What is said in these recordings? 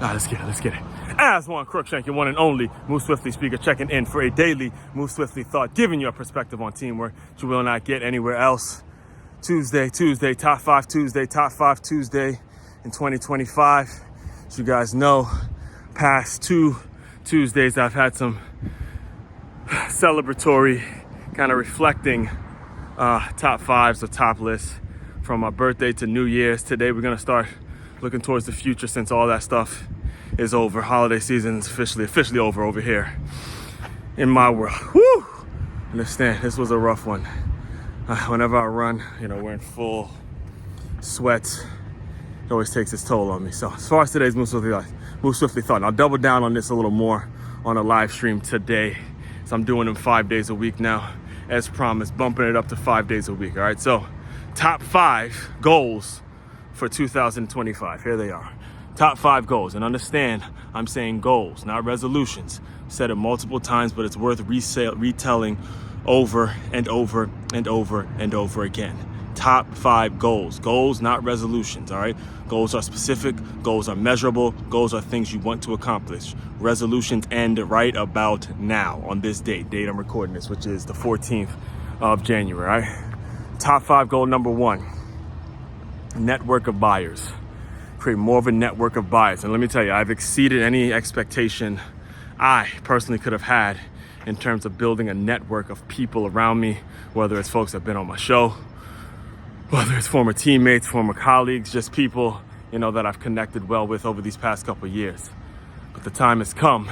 Let's get it. As Juan Crookshank, your one and only Move Swiftly speaker, checking in for a daily Move Swiftly thought, giving you a perspective on teamwork you will not get anywhere else. Tuesday, Top 5 Tuesday in 2025. As you guys know, past 2 Tuesdays, I've had some celebratory kind of reflecting top fives or top lists from my birthday to New Year's. Today, we're going to start looking towards the future since all that stuff is over. Holiday season is officially over here in my world. Woo! Understand, this was a rough one. Whenever I run, wearing full sweats, it always takes its toll on me. So as far as today's Move Swiftly thought, and I'll double down on this a little more on a live stream today. So I'm doing them 5 days a week now, as promised, bumping it up to 5 days a week. All right, so top 5 goals for 2025. Here they are. Top 5 goals. And understand, I'm saying goals, not resolutions. I've said it multiple times, but it's worth retelling over and over and over and over again. Top 5 goals. Goals, not resolutions, all right? Goals are specific. Goals are measurable. Goals are things you want to accomplish. Resolutions end right about now on this date I'm recording this, which is the 14th of January, all right? Top 5 goal number 1, network of buyers. Create more of a network of buyers. And let me tell you, I've exceeded any expectation I personally could have had in terms of building a network of people around me, whether it's folks that have been on my show, whether it's former teammates, former colleagues, just people, that I've connected well with over these past couple of years. But the time has come,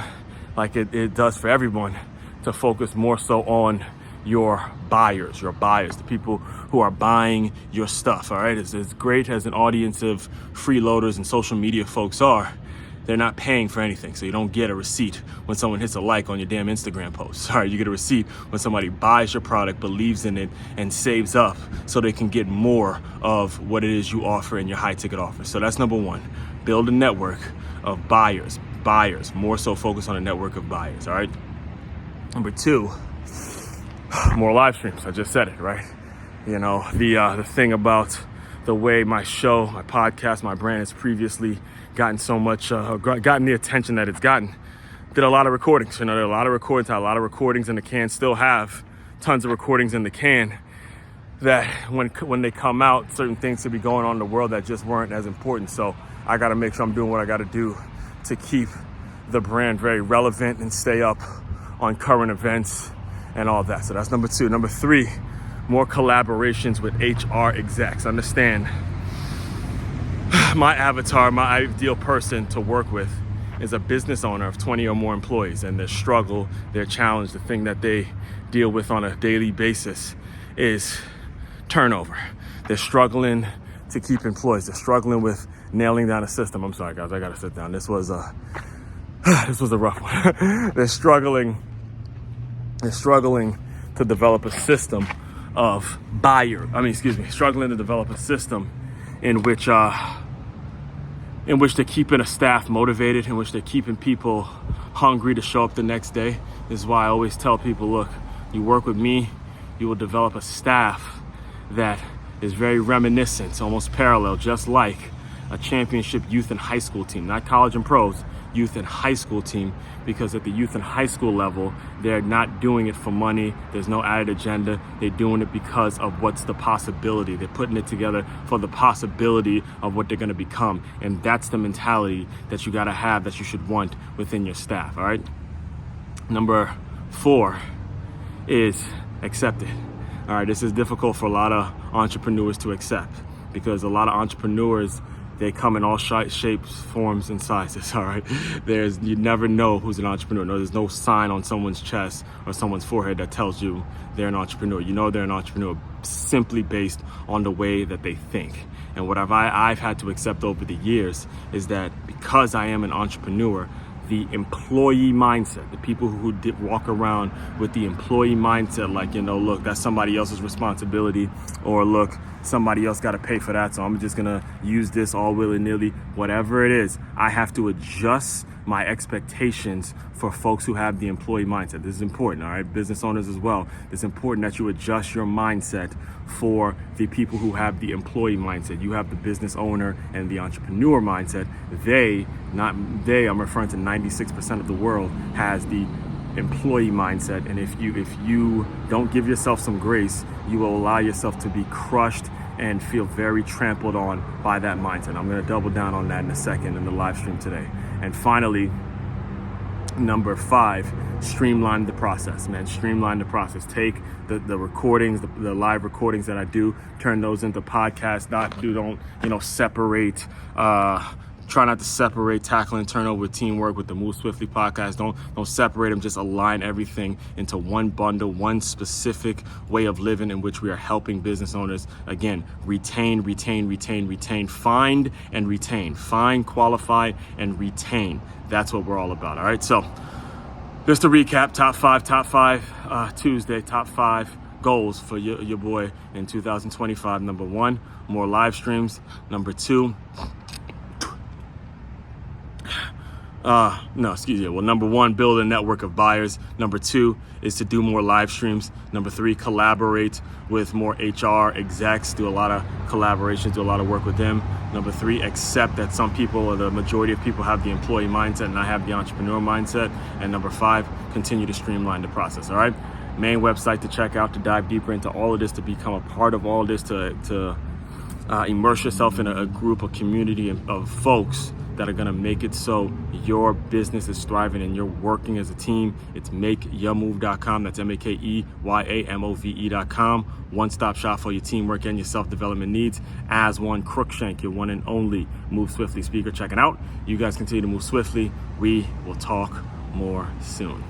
like it does for everyone, to focus more so on your buyers, the people who are buying your stuff, all right? As great as an audience of freeloaders and social media folks are, they're not paying for anything. So you don't get a receipt when someone hits a like on your damn Instagram post. All right, you get a receipt when somebody buys your product, believes in it, and saves up so they can get more of what it is you offer in your high ticket offers. So that's number 1. Build a network of buyers, more so focus on a network of buyers, all right? Number 2, more live streams. I just said it, right? The thing about the way my show, my podcast, my brand has previously gotten so much, gotten the attention that it's gotten. Did a lot of recordings. There are a lot of recordings, had a lot of recordings in the can, still have tons of recordings in the can that when they come out, certain things could be going on in the world that just weren't as important. So I got to make sure I'm doing what I got to do to keep the brand very relevant and stay up on current events and all that. So that's number 2. Number 3, more collaborations with HR execs. Understand, my avatar, my ideal person to work with is a business owner of 20 or more employees, and their struggle, their challenge, the thing that they deal with on a daily basis is turnover. They're struggling to keep employees. They're struggling with nailing down a system. I'm sorry, guys, I gotta sit down. This was a rough one. They're struggling to develop a system of struggling to develop a system in which they're keeping a staff motivated, in which they're keeping people hungry to show up the next day. This is why I always tell people, look, you work with me, you will develop a staff that is very reminiscent, almost parallel, just like a championship youth and high school team, not college and pros, youth and high school team, because at the youth and high school level, they're not doing it for money. There's no added agenda. They're doing it because of what's the possibility. They're putting it together for the possibility of what they're going to become. And that's the mentality that you got to have, that you should want within your staff, all right? Number 4 is accept it. All right, this is difficult for a lot of entrepreneurs to accept, because a lot of entrepreneurs, they come in all shapes, forms, and sizes, all right? You never know who's an entrepreneur. No, there's no sign on someone's chest or someone's forehead that tells you they're an entrepreneur. You know they're an entrepreneur simply based on the way that they think. And what I've had to accept over the years is that because I am an entrepreneur, the employee mindset, the people who walk around with the employee mindset, like, look, that's somebody else's responsibility, or look, somebody else got to pay for that, so I'm just gonna use this all willy-nilly. Whatever it is, I have to adjust my expectations for folks who have the employee mindset. This is important, all right? Business owners as well. It's important that you adjust your mindset for the people who have the employee mindset. You have the business owner and the entrepreneur mindset. I'm referring to 96% of the world has the employee mindset. And if you don't give yourself some grace, you will allow yourself to be crushed and feel very trampled on by that mindset. I'm going to double down on that in a second in the live stream today. And finally, number 5, streamline the process, man. Streamline the process. Take the recordings, the live recordings that I do, turn those into podcasts. Don't separate. Try not to separate tackle and turnover teamwork with the Move Swiftly podcast. Don't separate them. Just align everything into one bundle, one specific way of living in which we are helping business owners. Again, retain. Find and retain. Find, qualify, and retain. That's what we're all about. All right. So just to recap, top five Tuesday, top 5 goals for your boy in 2025. Number 1, more live streams. Number 2, number 1, build a network of buyers. Number 2 is to do more live streams. Number 3, collaborate with more HR execs, do a lot of collaborations, do a lot of work with them. Number 3, accept that some people, or the majority of people, have the employee mindset and I have the entrepreneur mindset. And number 5, continue to streamline the process. All right. Main website to check out to dive deeper into all of this, to become a part of all of this, to immerse yourself in a group, a community of folks that are going to make it so your business is thriving and you're working as a team. It's makeyamove.com. That's MAKEYAMOVE.com. One-stop shop for your teamwork and your self-development needs. As one, Crookshank, your one and only Move Swiftly speaker, checking out. You guys continue to move swiftly. We will talk more soon.